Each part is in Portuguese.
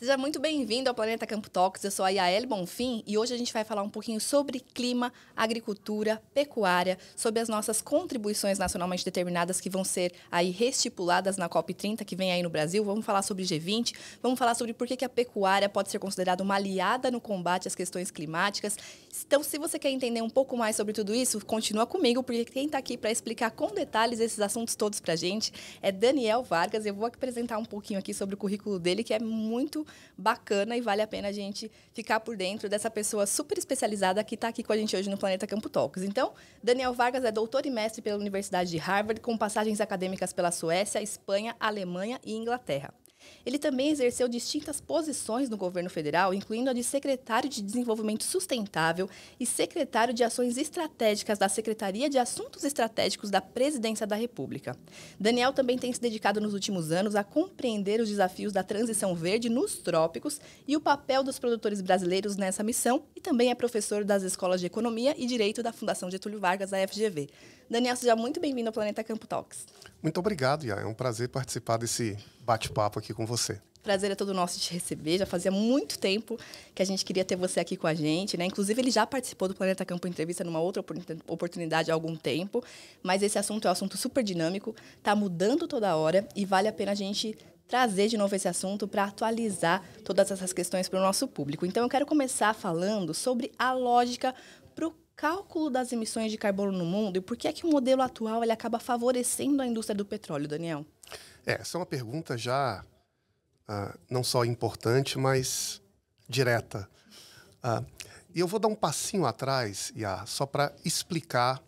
Seja muito bem-vindo ao Planeta Campo Talks. Eu sou a Yael Bonfim e hoje a gente vai falar um pouquinho sobre clima, agricultura, pecuária, sobre as nossas contribuições nacionalmente determinadas que vão ser aí reestipuladas na COP30, que vem aí no Brasil. Vamos falar sobre G20, vamos falar sobre por que a pecuária pode ser considerada uma aliada no combate às questões climáticas. Então, se você quer entender um pouco mais sobre tudo isso, continua comigo, porque quem está aqui para explicar com detalhes esses assuntos todos para a gente é Daniel Vargas. Eu vou apresentar um pouquinho aqui sobre o currículo dele, que é muito bacana e vale a pena a gente ficar por dentro dessa pessoa super especializada que está aqui com a gente hoje no Planeta Campo Talks. Então, Daniel Vargas é doutor e mestre pela Universidade de Harvard, com passagens acadêmicas pela Suécia, Espanha, Alemanha e Inglaterra. Ele também exerceu distintas posições no governo federal, incluindo a de secretário de Desenvolvimento Sustentável e secretário de Ações Estratégicas da Secretaria de Assuntos Estratégicos da Presidência da República. Daniel também tem se dedicado nos últimos anos a compreender os desafios da transição verde nos trópicos e o papel dos produtores brasileiros nessa missão, e também é professor das Escolas de Economia e Direito da Fundação Getúlio Vargas, da FGV. Daniel, seja muito bem-vindo ao Planeta Campo Talks. Muito obrigado, Iá. É um prazer participar desse bate-papo aqui com você. Prazer é todo nosso de te receber. Já fazia muito tempo que a gente queria ter você aqui com a gente, né? Inclusive, ele já participou do Planeta Campo Entrevista numa outra oportunidade há algum tempo, mas esse assunto é um assunto super dinâmico, está mudando toda hora e vale a pena a gente trazer de novo esse assunto para atualizar todas essas questões para o nosso público. Então, eu quero começar falando sobre a lógica para o cálculo das emissões de carbono no mundo e por que é que o modelo atual ele acaba favorecendo a indústria do petróleo, Daniel? Essa é uma pergunta já não só importante, mas direta. E eu vou dar um passinho atrás, Iá, só para explicar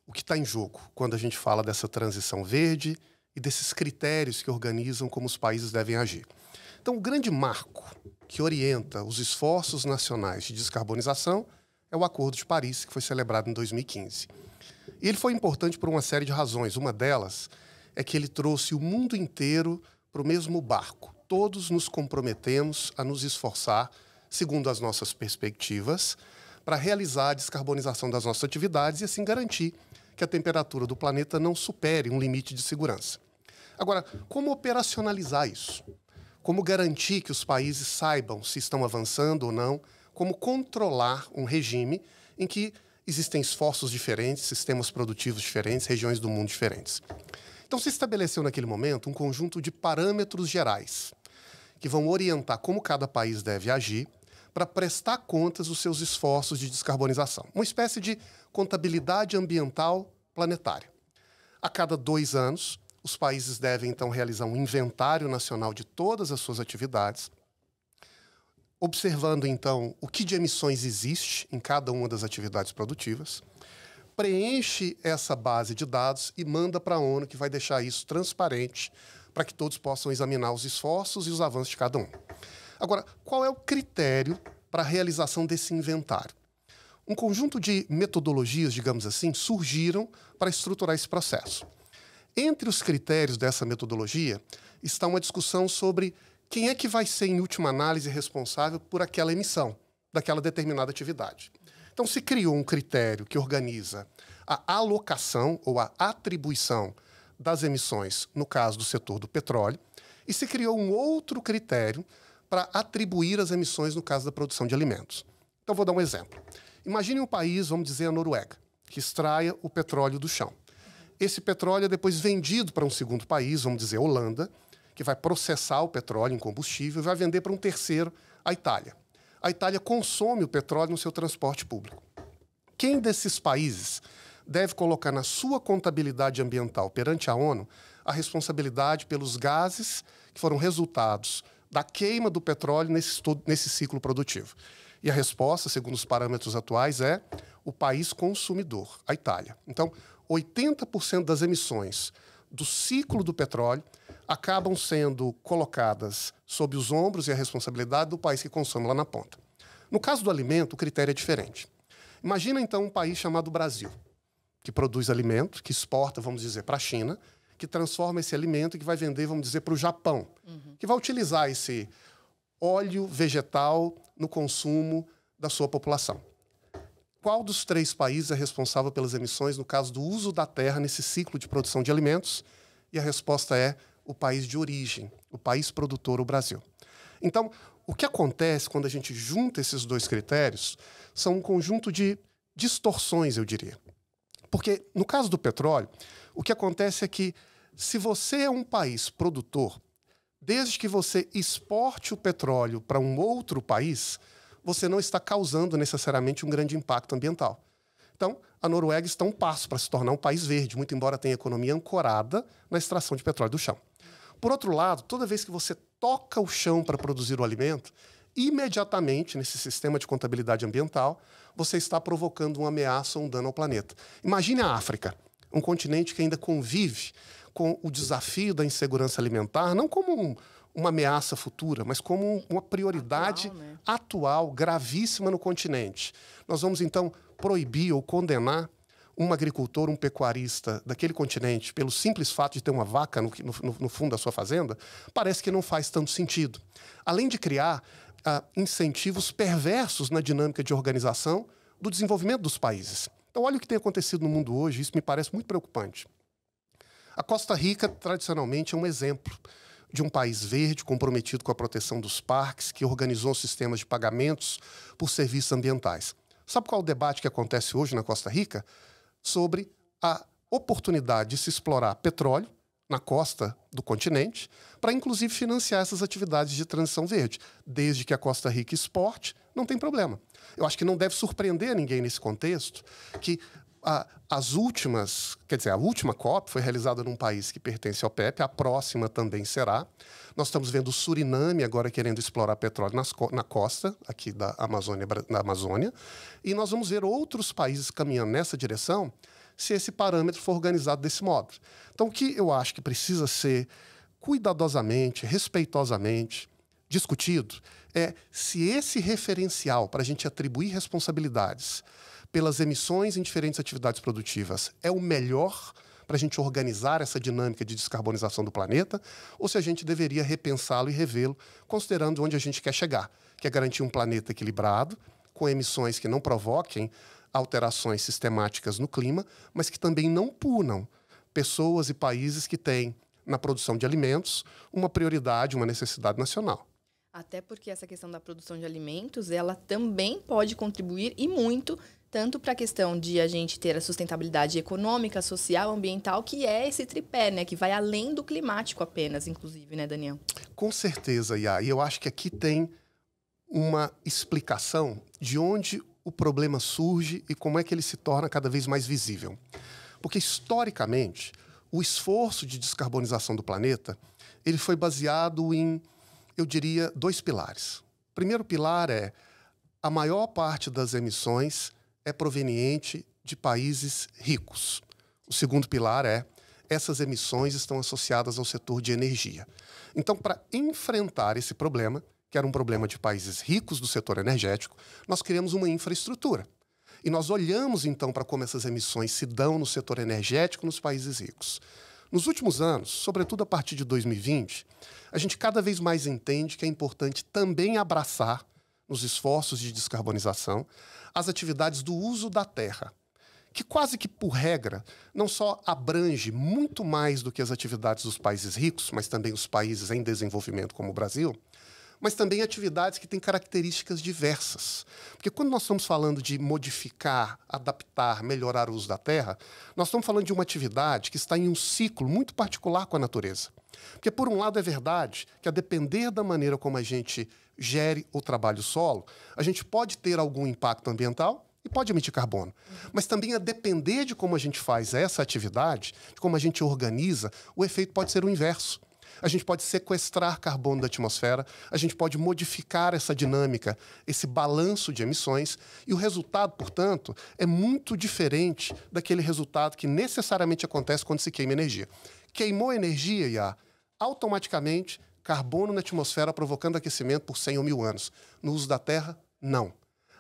o que está em jogo quando a gente fala dessa transição verde e desses critérios que organizam como os países devem agir. Então, o grande marco que orienta os esforços nacionais de descarbonização é o Acordo de Paris, que foi celebrado em 2015. E ele foi importante por uma série de razões. Uma delas é que ele trouxe o mundo inteiro para o mesmo barco. Todos nos comprometemos a nos esforçar, segundo as nossas perspectivas, para realizar a descarbonização das nossas atividades e assim garantir que a temperatura do planeta não supere um limite de segurança. Agora, como operacionalizar isso? Como garantir que os países saibam se estão avançando ou não? Como controlar um regime em que existem esforços diferentes, sistemas produtivos diferentes, regiões do mundo diferentes. Então se estabeleceu naquele momento um conjunto de parâmetros gerais que vão orientar como cada país deve agir para prestar contas dos seus esforços de descarbonização. Uma espécie de contabilidade ambiental planetária. A cada 2 anos, os países devem então realizar um inventário nacional de todas as suas atividades, observando, então, o que de emissões existe em cada uma das atividades produtivas, preenche essa base de dados e manda para a ONU, que vai deixar isso transparente para que todos possam examinar os esforços e os avanços de cada um. Agora, qual é o critério para a realização desse inventário? Um conjunto de metodologias, digamos assim, surgiram para estruturar esse processo. Entre os critérios dessa metodologia está uma discussão sobre quem é que vai ser, em última análise, responsável por aquela emissão daquela determinada atividade. Então, se criou um critério que organiza a alocação ou a atribuição das emissões, no caso do setor do petróleo, e se criou um outro critério para atribuir as emissões no caso da produção de alimentos. Então, vou dar um exemplo. Imagine um país, vamos dizer a Noruega, que extraia o petróleo do chão. Esse petróleo é depois vendido para um segundo país, vamos dizer a Holanda, que vai processar o petróleo em combustível e vai vender para um terceiro, a Itália. A Itália consome o petróleo no seu transporte público. Quem desses países deve colocar na sua contabilidade ambiental perante a ONU a responsabilidade pelos gases que foram resultados da queima do petróleo nesse ciclo produtivo? E a resposta, segundo os parâmetros atuais, é o país consumidor, a Itália. Então, 80% das emissões do ciclo do petróleo acabam sendo colocadas sob os ombros e a responsabilidade do país que consome lá na ponta. No caso do alimento, o critério é diferente. Imagina, então, um país chamado Brasil, que produz alimento, que exporta, vamos dizer, para a China, que transforma esse alimento e que vai vender, vamos dizer, para o Japão, que vai utilizar esse óleo vegetal no consumo da sua população. Qual dos 3 países é responsável pelas emissões no caso do uso da terra nesse ciclo de produção de alimentos? E a resposta é o país de origem, o país produtor, o Brasil. Então, o que acontece quando a gente junta esses dois critérios são um conjunto de distorções, eu diria. Porque, no caso do petróleo, o que acontece é que, se você é um país produtor, desde que você exporte o petróleo para um outro país, você não está causando necessariamente um grande impacto ambiental. Então, a Noruega está um passo para se tornar um país verde, muito embora tenha economia ancorada na extração de petróleo do chão. Por outro lado, toda vez que você toca o chão para produzir o alimento, imediatamente, nesse sistema de contabilidade ambiental, você está provocando uma ameaça ou um dano ao planeta. Imagine a África, um continente que ainda convive com o desafio da insegurança alimentar, não como uma ameaça futura, mas como uma prioridade atual, gravíssima no continente. Nós vamos, então, proibir ou condenar um agricultor, um pecuarista daquele continente, pelo simples fato de ter uma vaca no fundo da sua fazenda, parece que não faz tanto sentido. Além de criar incentivos perversos na dinâmica de organização do desenvolvimento dos países. Então, olha o que tem acontecido no mundo hoje, isso me parece muito preocupante. A Costa Rica, tradicionalmente, é um exemplo de um país verde comprometido com a proteção dos parques, que organizou sistemas de pagamentos por serviços ambientais. Sabe qual é o debate que acontece hoje na Costa Rica? Sobre a oportunidade de se explorar petróleo na costa do continente, para inclusive financiar essas atividades de transição verde. Desde que a Costa Rica exporte, não tem problema. Eu acho que não deve surpreender ninguém nesse contexto que as últimas, quer dizer, a última COP foi realizada num país que pertence ao OPEP, a próxima também será. Nós estamos vendo o Suriname agora querendo explorar petróleo na costa aqui da Amazônia, e nós vamos ver outros países caminhando nessa direção se esse parâmetro for organizado desse modo. Então, o que eu acho que precisa ser cuidadosamente, respeitosamente discutido é se esse referencial para a gente atribuir responsabilidades pelas emissões em diferentes atividades produtivas é o melhor para a gente organizar essa dinâmica de descarbonização do planeta, ou se a gente deveria repensá-lo e revê-lo, considerando onde a gente quer chegar, que é garantir um planeta equilibrado, com emissões que não provoquem alterações sistemáticas no clima, mas que também não punam pessoas e países que têm, na produção de alimentos, uma prioridade, uma necessidade nacional. Até porque essa questão da produção de alimentos, ela também pode contribuir, e muito, tanto para a questão de a gente ter a sustentabilidade econômica, social, ambiental, que é esse tripé, né? Que vai além do climático apenas, inclusive, né, Daniel? Com certeza, Iá. E eu acho que aqui tem uma explicação de onde o problema surge e como é que ele se torna cada vez mais visível. Porque, historicamente, o esforço de descarbonização do planeta, ele foi baseado em, eu diria, dois pilares. O primeiro pilar é a maior parte das emissões é proveniente de países ricos. O segundo pilar é essas emissões estão associadas ao setor de energia. Então, para enfrentar esse problema, que era um problema de países ricos do setor energético, nós criamos uma infraestrutura. E nós olhamos, então, para como essas emissões se dão no setor energético nos países ricos. Nos últimos anos, sobretudo a partir de 2020, a gente cada vez mais entende que é importante também abraçar, nos esforços de descarbonização, as atividades do uso da terra, que quase que por regra não só abrange muito mais do que as atividades dos países ricos, mas também os países em desenvolvimento como o Brasil, mas também atividades que têm características diversas. Porque quando nós estamos falando de modificar, adaptar, melhorar o uso da terra, nós estamos falando de uma atividade que está em um ciclo muito particular com a natureza. Porque, por um lado, é verdade que, a depender da maneira como a gente gere ou trabalha o solo, a gente pode ter algum impacto ambiental e pode emitir carbono. Mas também, a depender de como a gente faz essa atividade, de como a gente organiza, o efeito pode ser o inverso. A gente pode sequestrar carbono da atmosfera, a gente pode modificar essa dinâmica, esse balanço de emissões, e o resultado, portanto, é muito diferente daquele resultado que necessariamente acontece quando se queima energia. Queimou energia, Iá, automaticamente, carbono na atmosfera provocando aquecimento por 100 ou 1000 anos. No uso da terra, não.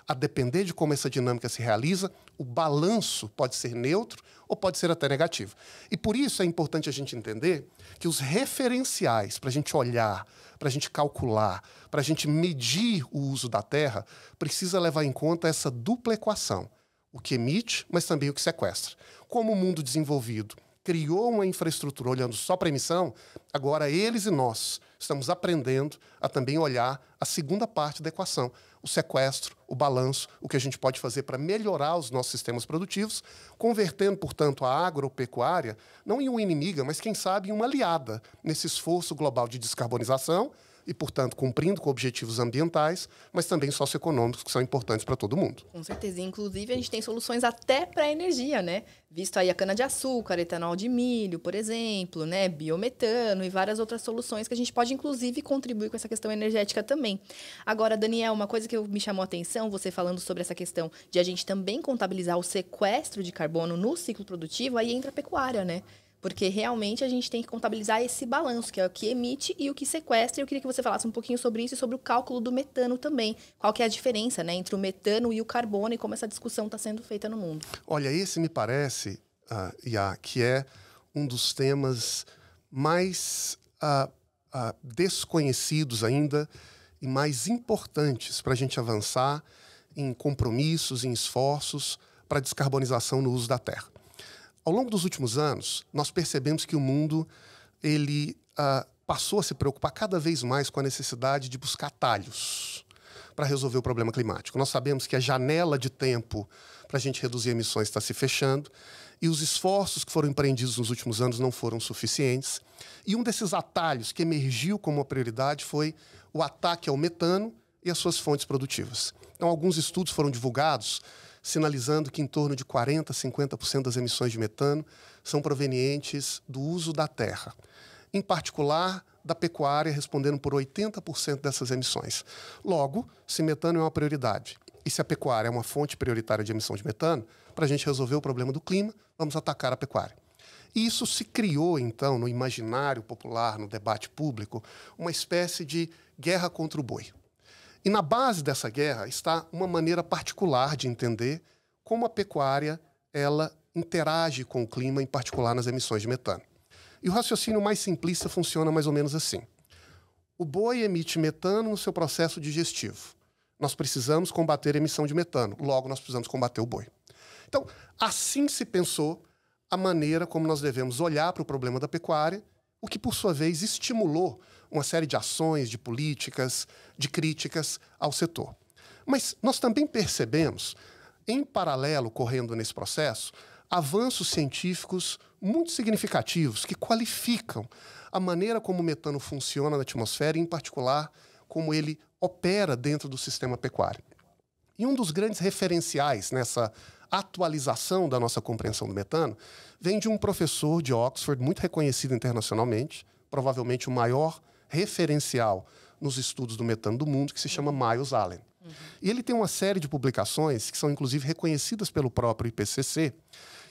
A depender de como essa dinâmica se realiza, o balanço pode ser neutro ou pode ser até negativo. E por isso é importante a gente entender que os referenciais para a gente olhar, para a gente calcular, para a gente medir o uso da terra, precisa levar em conta essa dupla equação. O que emite, mas também o que sequestra. Como o mundo desenvolvido criou uma infraestrutura olhando só para a emissão, agora eles e nós estamos aprendendo a também olhar a segunda parte da equação, o sequestro, o balanço, o que a gente pode fazer para melhorar os nossos sistemas produtivos, convertendo, portanto, a agropecuária não em uma inimiga, mas, quem sabe, em uma aliada nesse esforço global de descarbonização e, portanto, cumprindo com objetivos ambientais, mas também socioeconômicos, que são importantes para todo mundo. Com certeza. Inclusive, a gente tem soluções até para a energia, né? Visto aí a cana-de-açúcar, etanol de milho, por exemplo, né? Biometano e várias outras soluções que a gente pode, inclusive, contribuir com essa questão energética também. Agora, Daniel, uma coisa que me chamou a atenção, você falando sobre essa questão de a gente também contabilizar o sequestro de carbono no ciclo produtivo, aí entra a pecuária, né? Porque realmente a gente tem que contabilizar esse balanço, que é o que emite e o que sequestra. E eu queria que você falasse um pouquinho sobre isso e sobre o cálculo do metano também. Qual que é a diferença, né, entre o metano e o carbono e como essa discussão está sendo feita no mundo? Olha, esse me parece, que é um dos temas mais desconhecidos ainda e mais importantes para a gente avançar em compromissos, em esforços para a descarbonização no uso da terra. Ao longo dos últimos anos, nós percebemos que o mundo passou a se preocupar cada vez mais com a necessidade de buscar atalhos para resolver o problema climático. Nós sabemos que a janela de tempo para a gente reduzir emissões está se fechando e os esforços que foram empreendidos nos últimos anos não foram suficientes. E um desses atalhos que emergiu como uma prioridade foi o ataque ao metano e às suas fontes produtivas. Então, alguns estudos foram divulgados sinalizando que em torno de 40% a 50% das emissões de metano são provenientes do uso da terra. Em particular, da pecuária, respondendo por 80% dessas emissões. Logo, se metano é uma prioridade e se a pecuária é uma fonte prioritária de emissão de metano, para a gente resolver o problema do clima, vamos atacar a pecuária. E isso se criou, então, no imaginário popular, no debate público, uma espécie de guerra contra o boi. E na base dessa guerra está uma maneira particular de entender como a pecuária ela interage com o clima, em particular nas emissões de metano. E o raciocínio mais simplista funciona mais ou menos assim. O boi emite metano no seu processo digestivo. Nós precisamos combater a emissão de metano, logo nós precisamos combater o boi. Então, assim se pensou a maneira como nós devemos olhar para o problema da pecuária, o que, por sua vez, estimulou uma série de ações, de políticas, de críticas ao setor. Mas nós também percebemos, em paralelo, correndo nesse processo, avanços científicos muito significativos que qualificam a maneira como o metano funciona na atmosfera e, em particular, como ele opera dentro do sistema pecuário. E um dos grandes referenciais nessa atualização da nossa compreensão do metano vem de um professor de Oxford, muito reconhecido internacionalmente, provavelmente o maior referencial nos estudos do metano do mundo, que se chama Miles Allen. E ele tem uma série de publicações que são, inclusive, reconhecidas pelo próprio IPCC,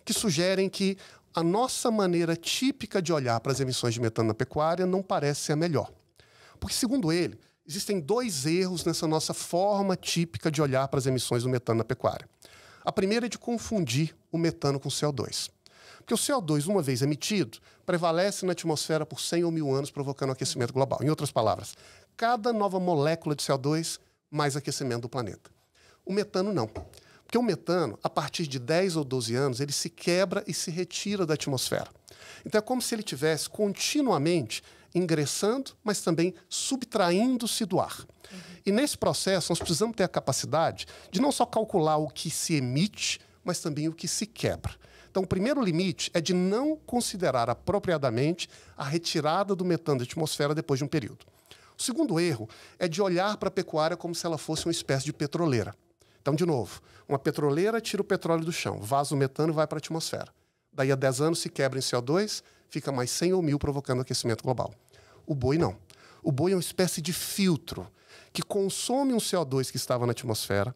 que sugerem que a nossa maneira típica de olhar para as emissões de metano na pecuária não parece ser a melhor. Porque, segundo ele, existem dois erros nessa nossa forma típica de olhar para as emissões do metano na pecuária. A primeira é de confundir o metano com o CO2. Porque o CO2, uma vez emitido, prevalece na atmosfera por 100 ou 1000 anos, provocando aquecimento global. Em outras palavras, cada nova molécula de CO2, mais aquecimento do planeta. O metano não. Porque o metano, a partir de 10 ou 12 anos, ele se quebra e se retira da atmosfera. Então é como se ele estivesse continuamente ingressando, mas também subtraindo-se do ar. E nesse processo, nós precisamos ter a capacidade de não só calcular o que se emite, mas também o que se quebra. Então, o primeiro limite é de não considerar apropriadamente a retirada do metano da atmosfera depois de um período. O segundo erro é de olhar para a pecuária como se ela fosse uma espécie de petroleira. Então, de novo, uma petroleira tira o petróleo do chão, vaza o metano e vai para a atmosfera. Daí a 10 anos se quebra em CO2, fica mais 100 ou 1000 provocando aquecimento global. O boi não. O boi é uma espécie de filtro que consome um CO2 que estava na atmosfera,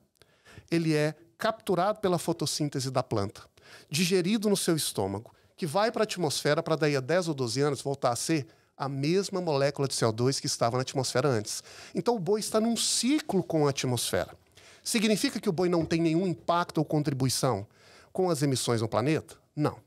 ele é capturado pela fotossíntese da planta, digerido no seu estômago, que vai para a atmosfera para daí a 10 ou 12 anos voltar a ser a mesma molécula de CO2 que estava na atmosfera antes. Então o boi está num ciclo com a atmosfera. Significa que o boi não tem nenhum impacto ou contribuição com as emissões no planeta? Não.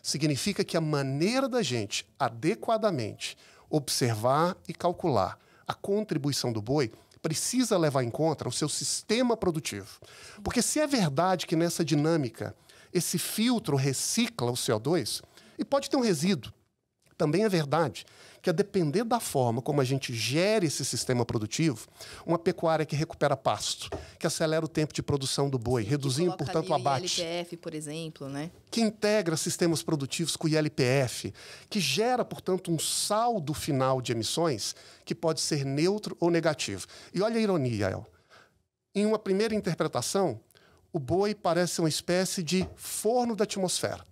Significa que a maneira da gente adequadamente observar e calcular a contribuição do boi precisa levar em conta o seu sistema produtivo. Porque se é verdade que nessa dinâmica esse filtro recicla o CO2, e pode ter um resíduo, Também é verdade que, a depender da forma como a gente gere esse sistema produtivo, uma pecuária que recupera pasto, que acelera o tempo de produção do boi, reduzindo, portanto, o abate. O ILPF, por exemplo, né? Que integra sistemas produtivos com o ILPF, que gera, portanto, um saldo final de emissões que pode ser neutro ou negativo. E olha a ironia, El. Em uma primeira interpretação, o boi parece uma espécie de forno da atmosfera.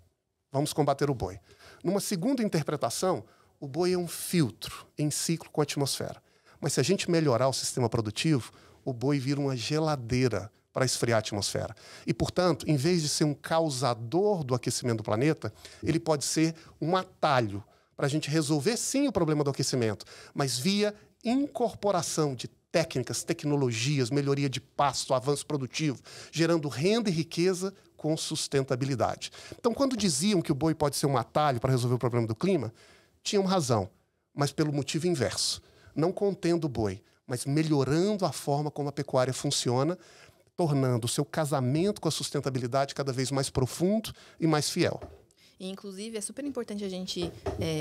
Vamos combater o boi. Numa segunda interpretação, o boi é um filtro em ciclo com a atmosfera. Mas se a gente melhorar o sistema produtivo, o boi vira uma geladeira para esfriar a atmosfera. E, portanto, em vez de ser um causador do aquecimento do planeta, ele pode ser um atalho para a gente resolver, sim, o problema do aquecimento, mas via incorporação de técnicas, tecnologias, melhoria de pasto, avanço produtivo, gerando renda e riqueza com sustentabilidade. Então, quando diziam que o boi pode ser um atalho para resolver o problema do clima, tinham razão, mas pelo motivo inverso. Não contendo o boi, mas melhorando a forma como a pecuária funciona, tornando o seu casamento com a sustentabilidade cada vez mais profundo e mais fiel. E, inclusive, é super importante a gente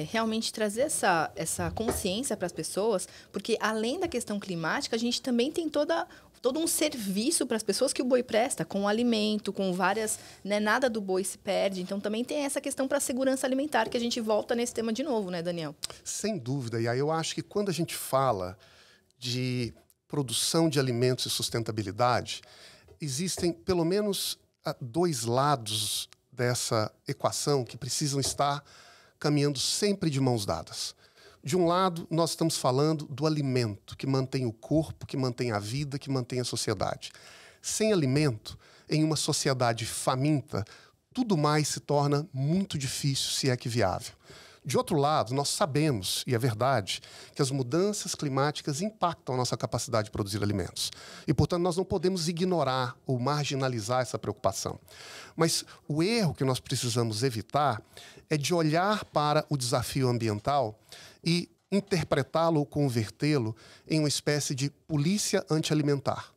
realmente trazer essa consciência para as pessoas, porque, além da questão climática, a gente também tem todo um serviço para as pessoas que o boi presta, com alimento, com várias... Né, nada do boi se perde. Então, também tem essa questão para a segurança alimentar, que a gente volta nesse tema de novo, né, Daniel? Sem dúvida. E aí eu acho que quando a gente fala de produção de alimentos e sustentabilidade, existem pelo menos dois lados dessa equação que precisam estar caminhando sempre de mãos dadas. De um lado, nós estamos falando do alimento, que mantém o corpo, que mantém a vida, que mantém a sociedade. Sem alimento, em uma sociedade faminta, tudo mais se torna muito difícil, se é que viável. De outro lado, nós sabemos, e é verdade, que as mudanças climáticas impactam a nossa capacidade de produzir alimentos. E, portanto, nós não podemos ignorar ou marginalizar essa preocupação. Mas o erro que nós precisamos evitar é de olhar para o desafio ambiental e interpretá-lo ou convertê-lo em uma espécie de polícia antialimentar,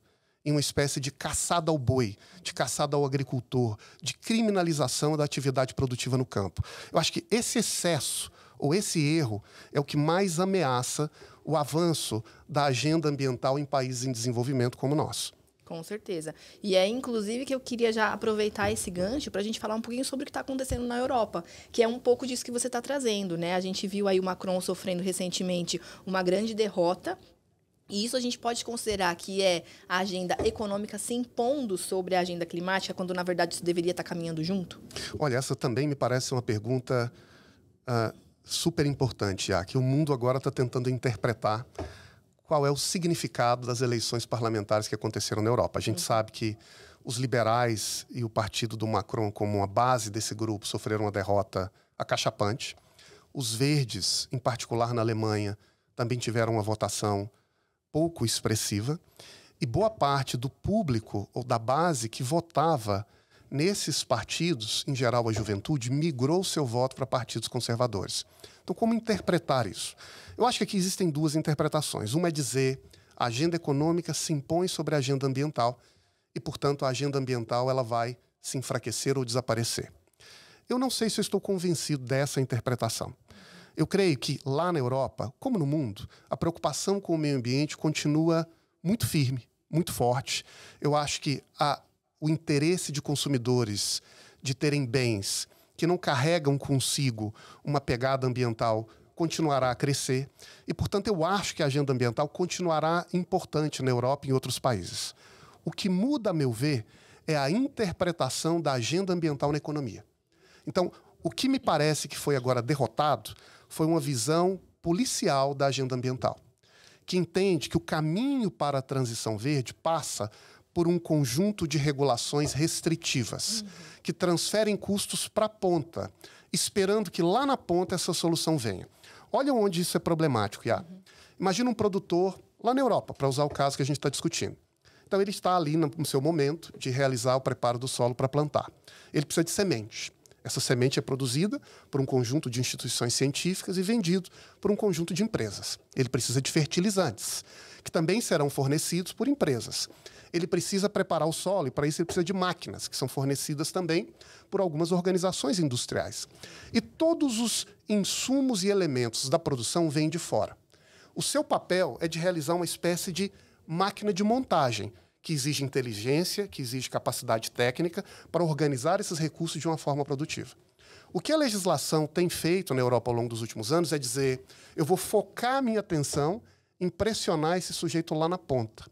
em uma espécie de caçada ao boi, de caçada ao agricultor, de criminalização da atividade produtiva no campo. Eu acho que esse excesso ou esse erro é o que mais ameaça o avanço da agenda ambiental em países em desenvolvimento como o nosso. Com certeza. E é, inclusive, que eu queria já aproveitar esse gancho para a gente falar um pouquinho sobre o que está acontecendo na Europa, que é um pouco disso que você está trazendo, né? A gente viu aí o Macron sofrendo recentemente uma grande derrota. E isso a gente pode considerar que é a agenda econômica se impondo sobre a agenda climática, quando, na verdade, isso deveria estar caminhando junto? Olha, essa também me parece uma pergunta super importante, já que o mundo agora está tentando interpretar qual é o significado das eleições parlamentares que aconteceram na Europa. A gente sabe que os liberais e o partido do Macron, como uma base desse grupo, sofreram uma derrota acachapante. Os verdes, em particular na Alemanha, também tiveram uma votação pouco expressiva, e boa parte do público ou da base que votava nesses partidos, em geral a juventude, migrou seu voto para partidos conservadores. Então, como interpretar isso? Eu acho que aqui existem duas interpretações. Uma é dizer a agenda econômica se impõe sobre a agenda ambiental e, portanto, a agenda ambiental ela vai se enfraquecer ou desaparecer. Eu não sei se eu estou convencido dessa interpretação. Eu creio que lá na Europa, como no mundo, a preocupação com o meio ambiente continua muito firme, muito forte. Eu acho que o interesse de consumidores de terem bens que não carregam consigo uma pegada ambiental continuará a crescer. E, portanto, eu acho que a agenda ambiental continuará importante na Europa e em outros países. O que muda, a meu ver, é a interpretação da agenda ambiental na economia. Então, o que me parece que foi agora derrotado foi uma visão policial da agenda ambiental, que entende que o caminho para a transição verde passa por um conjunto de regulações restritivas, que transferem custos para a ponta, esperando que lá na ponta essa solução venha. Olha onde isso é problemático, Iá. Imagina um produtor lá na Europa, para usar o caso que a gente está discutindo. Então, ele está ali no seu momento de realizar o preparo do solo para plantar. Ele precisa de semente. Essa semente é produzida por um conjunto de instituições científicas e vendido por um conjunto de empresas. Ele precisa de fertilizantes, que também serão fornecidos por empresas. Ele precisa preparar o solo e, para isso, ele precisa de máquinas, que são fornecidas também por algumas organizações industriais. E todos os insumos e elementos da produção vêm de fora. O seu papel é de realizar uma espécie de máquina de montagem, que exige inteligência, que exige capacidade técnica para organizar esses recursos de uma forma produtiva. O que a legislação tem feito na Europa ao longo dos últimos anos é dizer: eu vou focar a minha atenção em pressionar esse sujeito lá na ponta,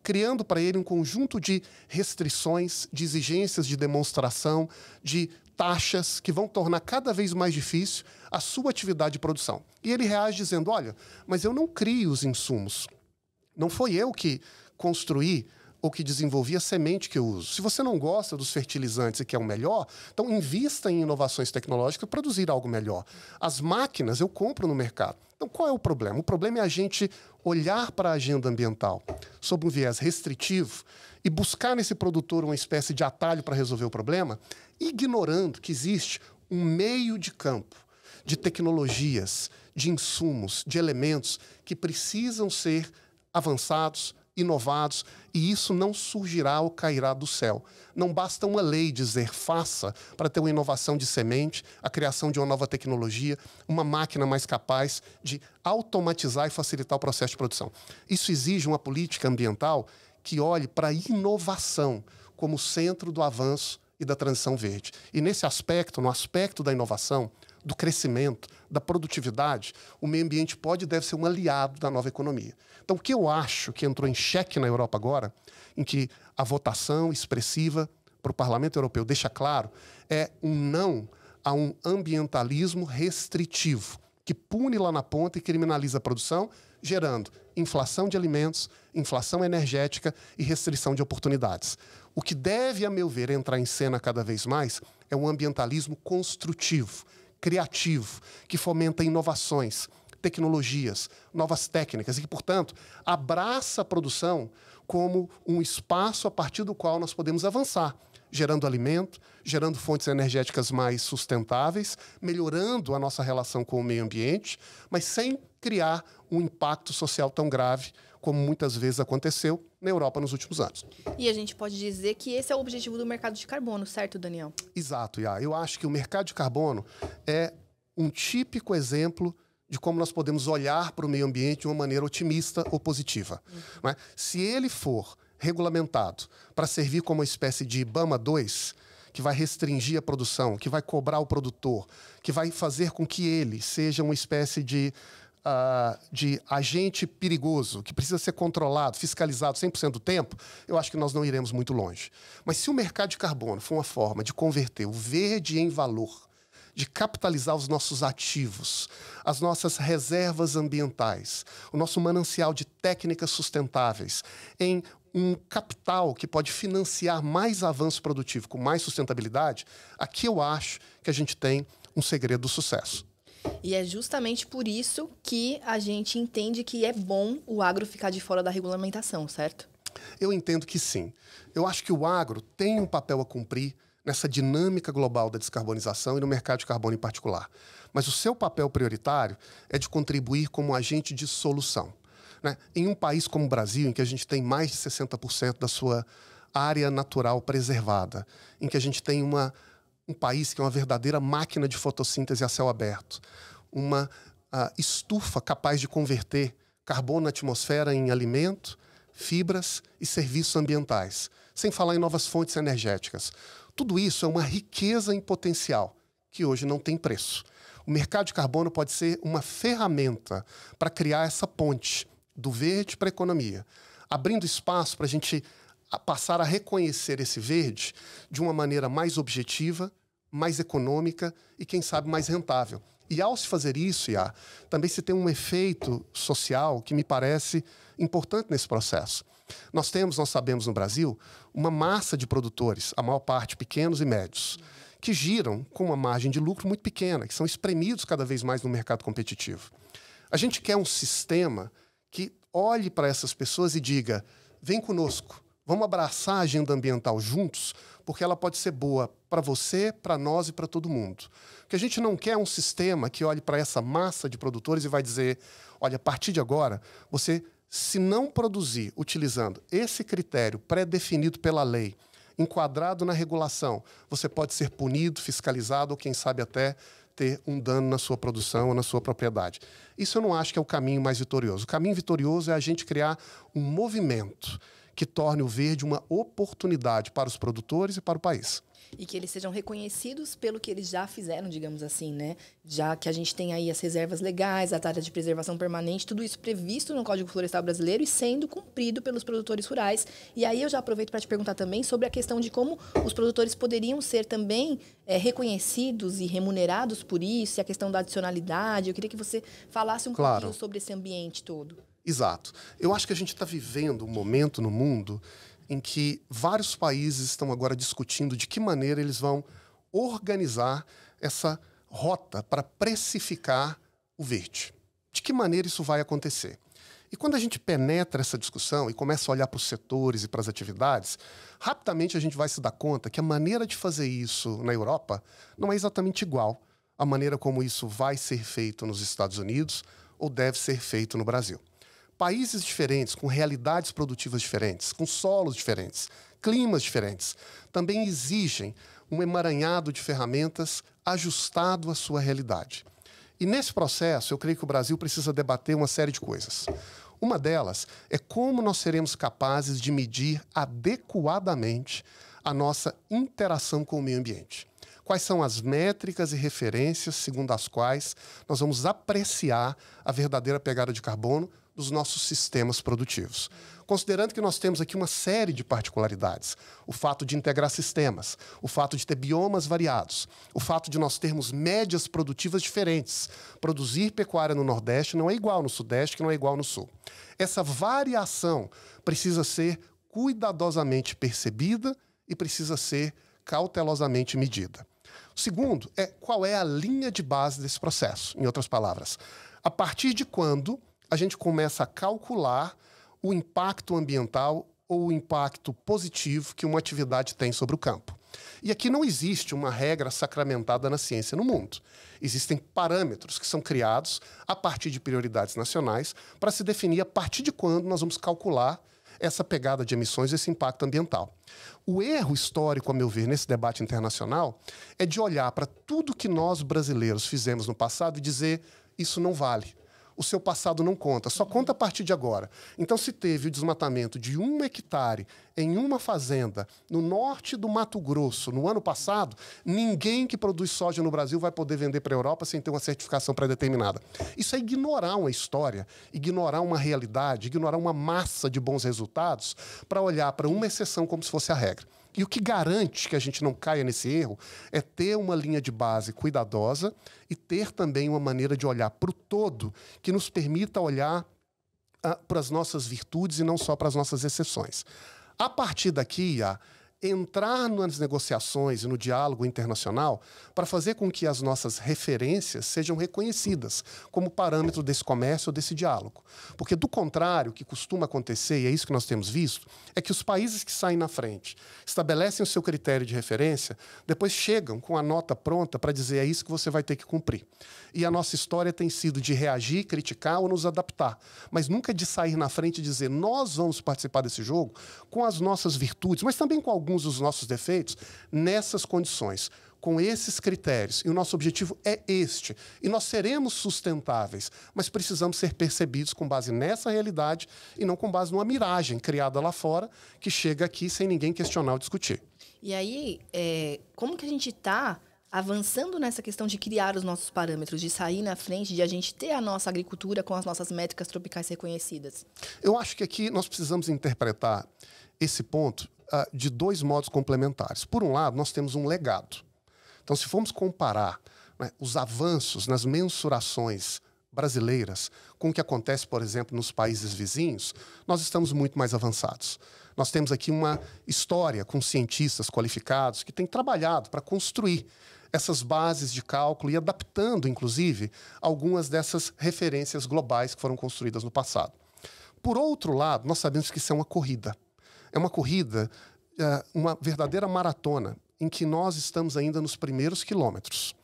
criando para ele um conjunto de restrições, de exigências de demonstração, de taxas que vão tornar cada vez mais difícil a sua atividade de produção. E ele reage dizendo: olha, mas eu não crio os insumos. Não foi eu que construí ou que desenvolvi a semente que eu uso. Se você não gosta dos fertilizantes e quer o melhor, então invista em inovações tecnológicas para produzir algo melhor. As máquinas eu compro no mercado. Então, qual é o problema? O problema é a gente olhar para a agenda ambiental sob um viés restritivo e buscar nesse produtor uma espécie de atalho para resolver o problema, ignorando que existe um meio de campo de tecnologias, de insumos, de elementos que precisam ser avançados, inovados, e isso não surgirá ou cairá do céu. Não basta uma lei dizer faça para ter uma inovação de semente, a criação de uma nova tecnologia, uma máquina mais capaz de automatizar e facilitar o processo de produção. Isso exige uma política ambiental que olhe para a inovação como centro do avanço e da transição verde. E nesse aspecto, no aspecto da inovação, do crescimento, da produtividade, o meio ambiente pode e deve ser um aliado da nova economia. Então, o que eu acho que entrou em xeque na Europa agora, em que a votação expressiva para o Parlamento Europeu deixa claro, é um não a um ambientalismo restritivo, que pune lá na ponta e criminaliza a produção, gerando inflação de alimentos, inflação energética e restrição de oportunidades. O que deve, a meu ver, entrar em cena cada vez mais é um ambientalismo construtivo, criativo, que fomenta inovações, tecnologias, novas técnicas e que, portanto, abraça a produção como um espaço a partir do qual nós podemos avançar, gerando alimento, gerando fontes energéticas mais sustentáveis, melhorando a nossa relação com o meio ambiente, mas sem criar um impacto social tão grave como muitas vezes aconteceu na Europa nos últimos anos. E a gente pode dizer que esse é o objetivo do mercado de carbono, certo, Daniel? Exato, Iá. Eu acho que o mercado de carbono é um típico exemplo de como nós podemos olhar para o meio ambiente de uma maneira otimista ou positiva. Não é? Se ele for regulamentado para servir como uma espécie de IBAMA 2, que vai restringir a produção, que vai cobrar o produtor, que vai fazer com que ele seja uma espécie de agente perigoso, que precisa ser controlado, fiscalizado 100% do tempo, eu acho que nós não iremos muito longe. Mas se o mercado de carbono for uma forma de converter o verde em valor, de capitalizar os nossos ativos, as nossas reservas ambientais, o nosso manancial de técnicas sustentáveis, em um capital que pode financiar mais avanço produtivo com mais sustentabilidade, aqui eu acho que a gente tem um segredo do sucesso. E é justamente por isso que a gente entende que é bom o agro ficar de fora da regulamentação, certo? Eu entendo que sim. Eu acho que o agro tem um papel a cumprir nessa dinâmica global da descarbonização e no mercado de carbono em particular. Mas o seu papel prioritário é de contribuir como agente de solução. Né? Em um país como o Brasil, em que a gente tem mais de 60% da sua área natural preservada, em que a gente tem um país que é uma verdadeira máquina de fotossíntese a céu aberto, uma estufa capaz de converter carbono na atmosfera em alimento, fibras e serviços ambientais, sem falar em novas fontes energéticas. Tudo isso é uma riqueza em potencial que hoje não tem preço. O mercado de carbono pode ser uma ferramenta para criar essa ponte do verde para a economia, abrindo espaço para a gente passar a reconhecer esse verde de uma maneira mais objetiva, mais econômica e, quem sabe, mais rentável. E, ao se fazer isso, Iá, também se tem um efeito social que me parece importante nesse processo. Nós sabemos no Brasil, uma massa de produtores, a maior parte pequenos e médios, que giram com uma margem de lucro muito pequena, que são espremidos cada vez mais no mercado competitivo. A gente quer um sistema que olhe para essas pessoas e diga: vem conosco, vamos abraçar a agenda ambiental juntos, porque ela pode ser boa para você, para nós e para todo mundo. O que a gente não quer é um sistema que olhe para essa massa de produtores e vai dizer: olha, a partir de agora, você Se não produzir utilizando esse critério pré-definido pela lei, enquadrado na regulação, você pode ser punido, fiscalizado ou, quem sabe, até ter um dano na sua produção ou na sua propriedade. Isso eu não acho que é o caminho mais vitorioso. O caminho vitorioso é a gente criar um movimento que torne o verde uma oportunidade para os produtores e para o país. E que eles sejam reconhecidos pelo que eles já fizeram, digamos assim, né? Já que a gente tem aí as reservas legais, a taxa de preservação permanente, tudo isso previsto no Código Florestal Brasileiro e sendo cumprido pelos produtores rurais. E aí eu já aproveito para te perguntar também sobre a questão de como os produtores poderiam ser também reconhecidos e remunerados por isso, e a questão da adicionalidade. Eu queria que você falasse um pouquinho sobre esse ambiente todo. Exato. Eu acho que a gente está vivendo um momento no mundo em que vários países estão agora discutindo de que maneira eles vão organizar essa rota para precificar o verde. De que maneira isso vai acontecer? E quando a gente penetra essa discussão e começa a olhar para os setores e para as atividades, rapidamente a gente vai se dar conta que a maneira de fazer isso na Europa não é exatamente igual à maneira como isso vai ser feito nos Estados Unidos ou deve ser feito no Brasil. Países diferentes, com realidades produtivas diferentes, com solos diferentes, climas diferentes, também exigem um emaranhado de ferramentas ajustado à sua realidade. E nesse processo, eu creio que o Brasil precisa debater uma série de coisas. Uma delas é como nós seremos capazes de medir adequadamente a nossa interação com o meio ambiente. Quais são as métricas e referências segundo as quais nós vamos apreciar a verdadeira pegada de carbono dos nossos sistemas produtivos. Considerando que nós temos aqui uma série de particularidades, o fato de integrar sistemas, o fato de ter biomas variados, o fato de nós termos médias produtivas diferentes. Produzir pecuária no Nordeste não é igual no Sudeste, que não é igual no Sul. Essa variação precisa ser cuidadosamente percebida e precisa ser cautelosamente medida. O segundo é qual é a linha de base desse processo. Em outras palavras, a partir de quando a gente começa a calcular o impacto ambiental ou o impacto positivo que uma atividade tem sobre o campo. E aqui não existe uma regra sacramentada na ciência no mundo. Existem parâmetros que são criados a partir de prioridades nacionais para se definir a partir de quando nós vamos calcular essa pegada de emissões, esse impacto ambiental. O erro histórico, a meu ver, nesse debate internacional, é de olhar para tudo que nós brasileiros fizemos no passado e dizer isso não vale. O seu passado não conta, só conta a partir de agora. Então, se teve o desmatamento de 1 hectare em uma fazenda no norte do Mato Grosso no ano passado, ninguém que produz soja no Brasil vai poder vender para a Europa sem ter uma certificação pré-determinada. Isso é ignorar uma história, ignorar uma realidade, ignorar uma massa de bons resultados para olhar para uma exceção como se fosse a regra. E o que garante que a gente não caia nesse erro é ter uma linha de base cuidadosa e ter também uma maneira de olhar para o todo que nos permita olhar para as nossas virtudes e não só para as nossas exceções. A partir daqui, entrar nas negociações e no diálogo internacional para fazer com que as nossas referências sejam reconhecidas como parâmetro desse comércio ou desse diálogo. Porque, do contrário, o que costuma acontecer, e é isso que nós temos visto, é que os países que saem na frente estabelecem o seu critério de referência, depois chegam com a nota pronta para dizer é isso que você vai ter que cumprir. E a nossa história tem sido de reagir, criticar ou nos adaptar, mas nunca de sair na frente e dizer nós vamos participar desse jogo com as nossas virtudes, mas também com alguns dos nossos defeitos, nessas condições, com esses critérios. E o nosso objetivo é este. E nós seremos sustentáveis, mas precisamos ser percebidos com base nessa realidade e não com base numa miragem criada lá fora que chega aqui sem ninguém questionar ou discutir. E aí, como que a gente está avançando nessa questão de criar os nossos parâmetros, de sair na frente, de a gente ter a nossa agricultura com as nossas métricas tropicais reconhecidas? Eu acho que aqui nós precisamos interpretar esse ponto de 2 modos complementares. Por um lado, nós temos um legado. Então, se formos comparar, né, os avanços nas mensurações brasileiras com o que acontece, por exemplo, nos países vizinhos, nós estamos muito mais avançados. Nós temos aqui uma história com cientistas qualificados que têm trabalhado para construir essas bases de cálculo e adaptando, inclusive, algumas dessas referências globais que foram construídas no passado. Por outro lado, nós sabemos que isso é uma corrida. É uma corrida, uma verdadeira maratona, em que nós estamos ainda nos primeiros quilômetros.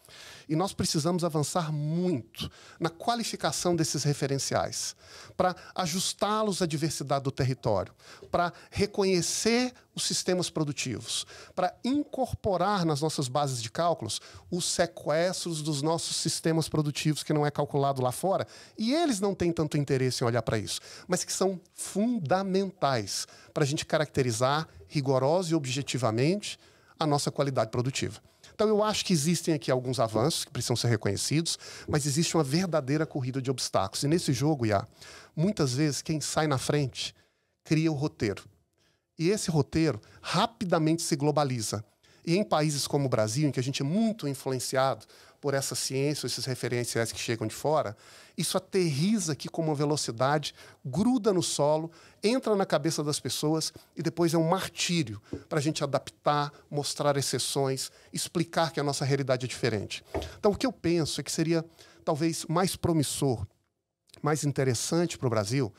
E nós precisamos avançar muito na qualificação desses referenciais, para ajustá-los à diversidade do território, para reconhecer os sistemas produtivos, para incorporar nas nossas bases de cálculos os sequestros dos nossos sistemas produtivos que não é calculado lá fora, e eles não têm tanto interesse em olhar para isso, mas que são fundamentais para a gente caracterizar rigorosa e objetivamente a nossa qualidade produtiva. Então, eu acho que existem aqui alguns avanços que precisam ser reconhecidos, mas existe uma verdadeira corrida de obstáculos. E nesse jogo, Iá, muitas vezes quem sai na frente cria o roteiro. E esse roteiro rapidamente se globaliza. E em países como o Brasil, em que a gente é muito influenciado por essa ciência, esses referenciais que chegam de fora, isso aterriza aqui com uma velocidade, gruda no solo, entra na cabeça das pessoas e depois é um martírio para a gente adaptar, mostrar exceções, explicar que a nossa realidade é diferente. Então, o que eu penso é que seria talvez mais promissor, mais interessante para o Brasil,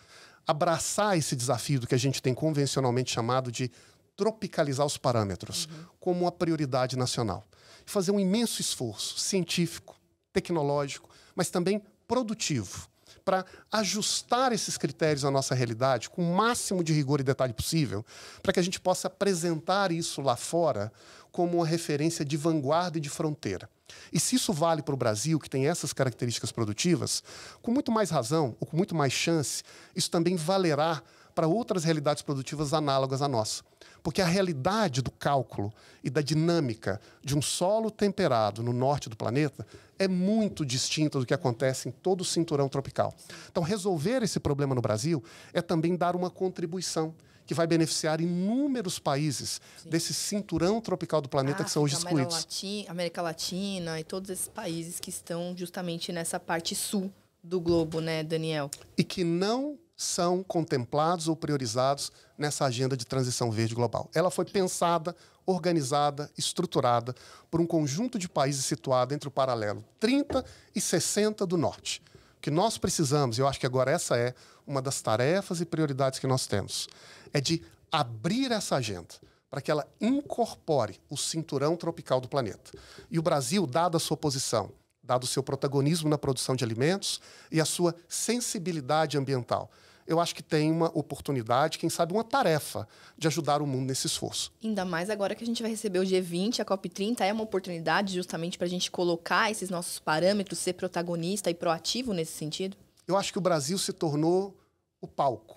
abraçar esse desafio do que a gente tem convencionalmente chamado de tropicalizar os parâmetros como uma prioridade nacional. Fazer um imenso esforço científico, tecnológico, mas também produtivo, para ajustar esses critérios à nossa realidade com o máximo de rigor e detalhe possível, para que a gente possa apresentar isso lá fora como uma referência de vanguarda e de fronteira. E se isso vale para o Brasil, que tem essas características produtivas, com muito mais razão, ou com muito mais chance, isso também valerá para outras realidades produtivas análogas à nossa. Porque a realidade do cálculo e da dinâmica de um solo temperado no norte do planeta é muito distinta do que acontece em todo o cinturão tropical. Então, resolver esse problema no Brasil é também dar uma contribuição que vai beneficiar inúmeros países desse cinturão tropical do planeta que são hoje excluídos. América Latina e todos esses países que estão justamente nessa parte sul do globo, né, Daniel? E que não são contemplados ou priorizados nessa agenda de transição verde global. Ela foi pensada, organizada, estruturada por um conjunto de países situado entre o paralelo 30 e 60 do norte. O que nós precisamos, e eu acho que agora essa é uma das tarefas e prioridades que nós temos, é de abrir essa agenda para que ela incorpore o cinturão tropical do planeta. E o Brasil, dada a sua posição, dado o seu protagonismo na produção de alimentos e a sua sensibilidade ambiental, eu acho que tem uma oportunidade, quem sabe uma tarefa, de ajudar o mundo nesse esforço. Ainda mais agora que a gente vai receber o G20, a COP30, é uma oportunidade justamente para a gente colocar esses nossos parâmetros, ser protagonista e proativo nesse sentido? Eu acho que o Brasil se tornou o palco,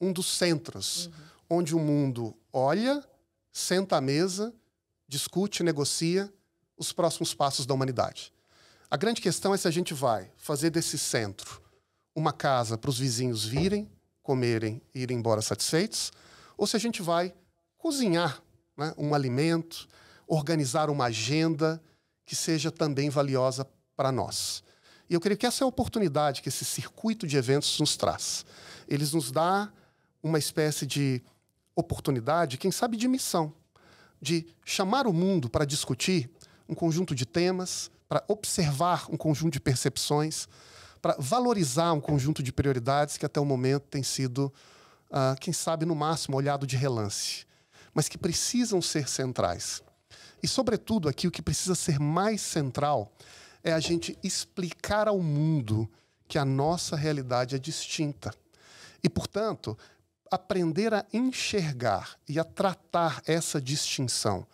um dos centros, onde o mundo olha, senta à mesa, discute, negocia os próximos passos da humanidade. A grande questão é se a gente vai fazer desse centro uma casa para os vizinhos virem, comerem e irem embora satisfeitos, ou se a gente vai cozinhar, né, um alimento, organizar uma agenda que seja também valiosa para nós. E eu creio que essa é a oportunidade que esse circuito de eventos nos traz. Eles nos dá uma espécie de oportunidade, quem sabe de missão, de chamar o mundo para discutir um conjunto de temas, para observar um conjunto de percepções, para valorizar um conjunto de prioridades que até o momento tem sido, quem sabe, no máximo, olhado de relance, mas que precisam ser centrais. E, sobretudo, aqui o que precisa ser mais central é a gente explicar ao mundo que a nossa realidade é distinta. E, portanto, aprender a enxergar e a tratar essa distinção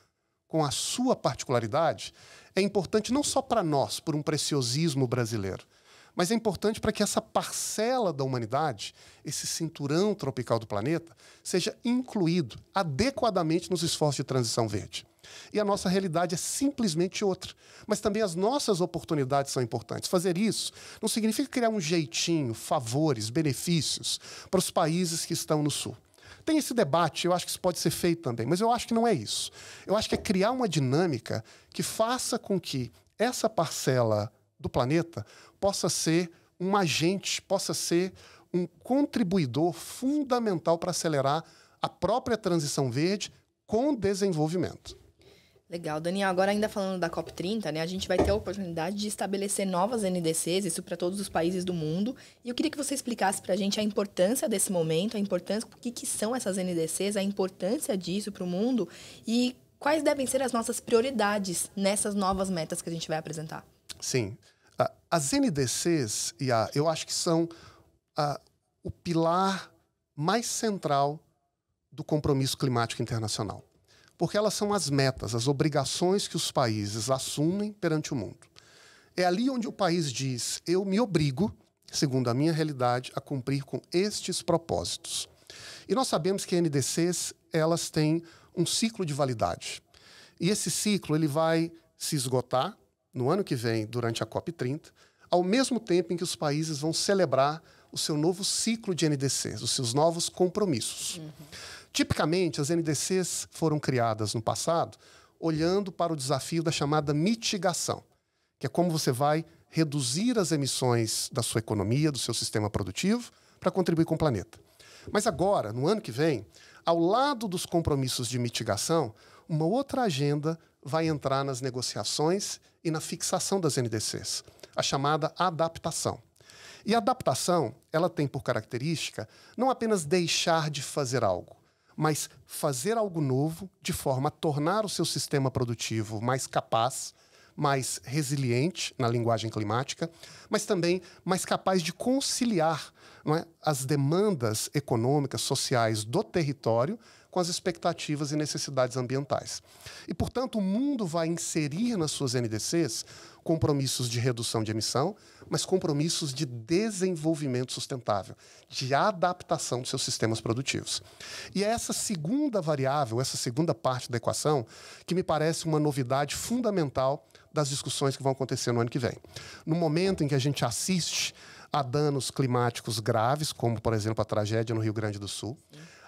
com a sua particularidade é importante não só para nós, por um preciosismo brasileiro, mas é importante para que essa parcela da humanidade, esse cinturão tropical do planeta, seja incluído adequadamente nos esforços de transição verde. E a nossa realidade é simplesmente outra. Mas também as nossas oportunidades são importantes. Fazer isso não significa criar um jeitinho, favores, benefícios para os países que estão no sul. Tem esse debate, eu acho que isso pode ser feito também, mas eu acho que não é isso. Eu acho que é criar uma dinâmica que faça com que essa parcela do planeta possa ser um agente, possa ser um contribuidor fundamental para acelerar a própria transição verde com desenvolvimento. Legal, Daniel. Agora, ainda falando da COP30, né, a gente vai ter a oportunidade de estabelecer novas NDCs, isso para todos os países do mundo. E eu queria que você explicasse para a gente a importância desse momento, a importância, o que são essas NDCs, a importância disso para o mundo e quais devem ser as nossas prioridades nessas novas metas que a gente vai apresentar. Sim. As NDCs, eu acho que são o pilar mais central do compromisso climático internacional. Porque elas são as metas, as obrigações que os países assumem perante o mundo. É ali onde o país diz, eu me obrigo, segundo a minha realidade, a cumprir com estes propósitos. E nós sabemos que NDCs, elas têm um ciclo de validade. E esse ciclo ele vai se esgotar no ano que vem, durante a COP30, ao mesmo tempo em que os países vão celebrar o seu novo ciclo de NDCs, os seus novos compromissos. Tipicamente, as NDCs foram criadas no passado olhando para o desafio da chamada mitigação, que é como você vai reduzir as emissões da sua economia, do seu sistema produtivo, para contribuir com o planeta. Mas agora, no ano que vem, ao lado dos compromissos de mitigação, uma outra agenda vai entrar nas negociações e na fixação das NDCs, a chamada adaptação. E a adaptação, ela tem por característica não apenas deixar de fazer algo, mas fazer algo novo de forma a tornar o seu sistema produtivo mais capaz, mais resiliente na linguagem climática, mas também mais capaz de conciliar, não é, as demandas econômicas, sociais do território com as expectativas e necessidades ambientais. E, portanto, o mundo vai inserir nas suas NDCs compromissos de redução de emissão, mas compromissos de desenvolvimento sustentável, de adaptação dos seus sistemas produtivos. E é essa segunda variável, essa segunda parte da equação, que me parece uma novidade fundamental das discussões que vão acontecer no ano que vem. No momento em que a gente assiste a danos climáticos graves, como, por exemplo, a tragédia no Rio Grande do Sul,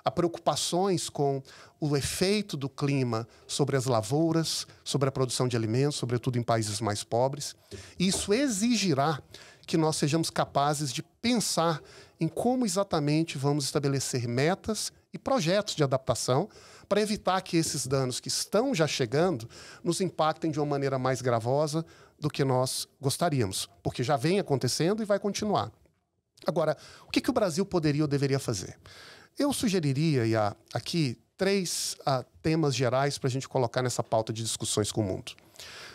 a preocupações com o efeito do clima sobre as lavouras, sobre a produção de alimentos, sobretudo em países mais pobres. Isso exigirá que nós sejamos capazes de pensar em como exatamente vamos estabelecer metas e projetos de adaptação para evitar que esses danos que estão já chegando nos impactem de uma maneira mais gravosa do que nós gostaríamos, porque já vem acontecendo e vai continuar. Agora, o que o Brasil poderia ou deveria fazer? Eu sugeriria, aqui, 3 temas gerais para a gente colocar nessa pauta de discussões com o mundo.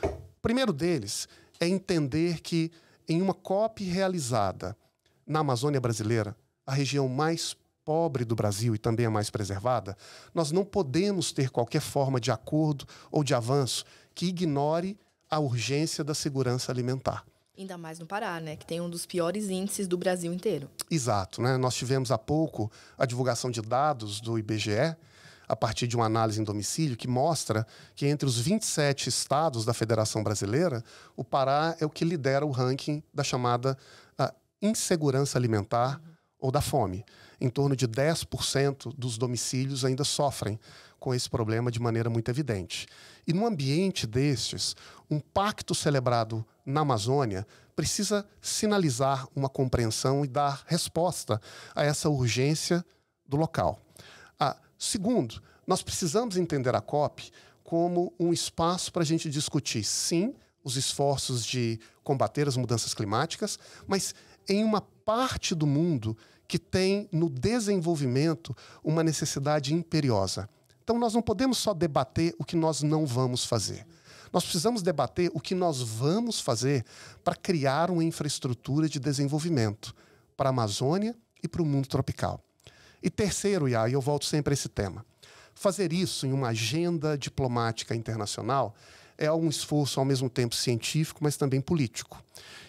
O primeiro deles é entender que, em uma COP realizada na Amazônia brasileira, a região mais pobre do Brasil e também a mais preservada, nós não podemos ter qualquer forma de acordo ou de avanço que ignore a urgência da segurança alimentar. Ainda mais no Pará, né? Que tem um dos piores índices do Brasil inteiro. Exato, né? Nós tivemos há pouco a divulgação de dados do IBGE, a partir de uma análise em domicílio, que mostra que entre os 27 estados da Federação Brasileira, o Pará é o que lidera o ranking da chamada insegurança alimentar ou da fome. Em torno de 10% dos domicílios ainda sofrem com esse problema de maneira muito evidente. E num ambiente destes, um pacto celebrado na Amazônia precisa sinalizar uma compreensão e dar resposta a essa urgência do local. Segundo, nós precisamos entender a COP como um espaço para a gente discutir, sim, os esforços de combater as mudanças climáticas, mas em uma parte do mundo que tem no desenvolvimento uma necessidade imperiosa. Então, nós não podemos só debater o que nós não vamos fazer. Nós precisamos debater o que nós vamos fazer para criar uma infraestrutura de desenvolvimento para a Amazônia e para o mundo tropical. E terceiro, e eu volto sempre a esse tema, fazer isso em uma agenda diplomática internacional é um esforço ao mesmo tempo científico, mas também político.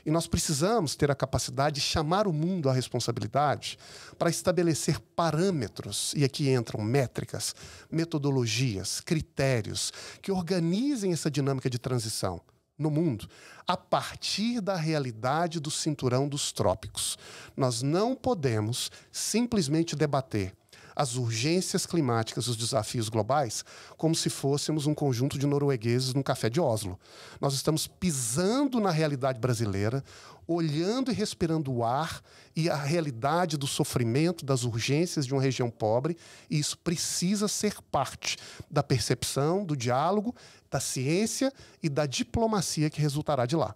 E nós precisamos ter a capacidade de chamar o mundo à responsabilidade para estabelecer parâmetros, e aqui entram métricas, metodologias, critérios, que organizem essa dinâmica de transição no mundo a partir da realidade do cinturão dos trópicos. Nós não podemos simplesmente debater as urgências climáticas, os desafios globais, como se fôssemos um conjunto de noruegueses num café de Oslo. Nós estamos pisando na realidade brasileira, olhando e respirando o ar e a realidade do sofrimento, das urgências de uma região pobre, e isso precisa ser parte da percepção, do diálogo, da ciência e da diplomacia que resultará de lá.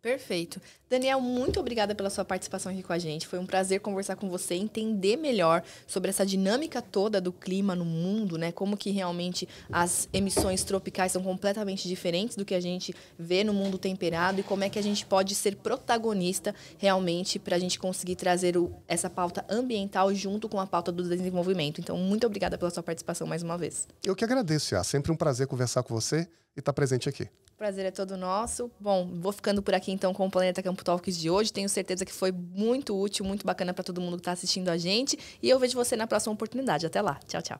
Perfeito. Daniel, muito obrigada pela sua participação aqui com a gente. Foi um prazer conversar com você, entender melhor sobre essa dinâmica toda do clima no mundo, né? Como que realmente as emissões tropicais são completamente diferentes do que a gente vê no mundo temperado e como é que a gente pode ser protagonista realmente para a gente conseguir trazer essa pauta ambiental junto com a pauta do desenvolvimento. Então, muito obrigada pela sua participação mais uma vez. Eu que agradeço, Yá. Sempre um prazer conversar com você e estar presente aqui. O prazer é todo nosso. Bom, vou ficando por aqui então com o Planeta Campo Talks de hoje. Tenho certeza que foi muito útil, muito bacana para todo mundo que está assistindo a gente. E eu vejo você na próxima oportunidade. Até lá. Tchau, tchau.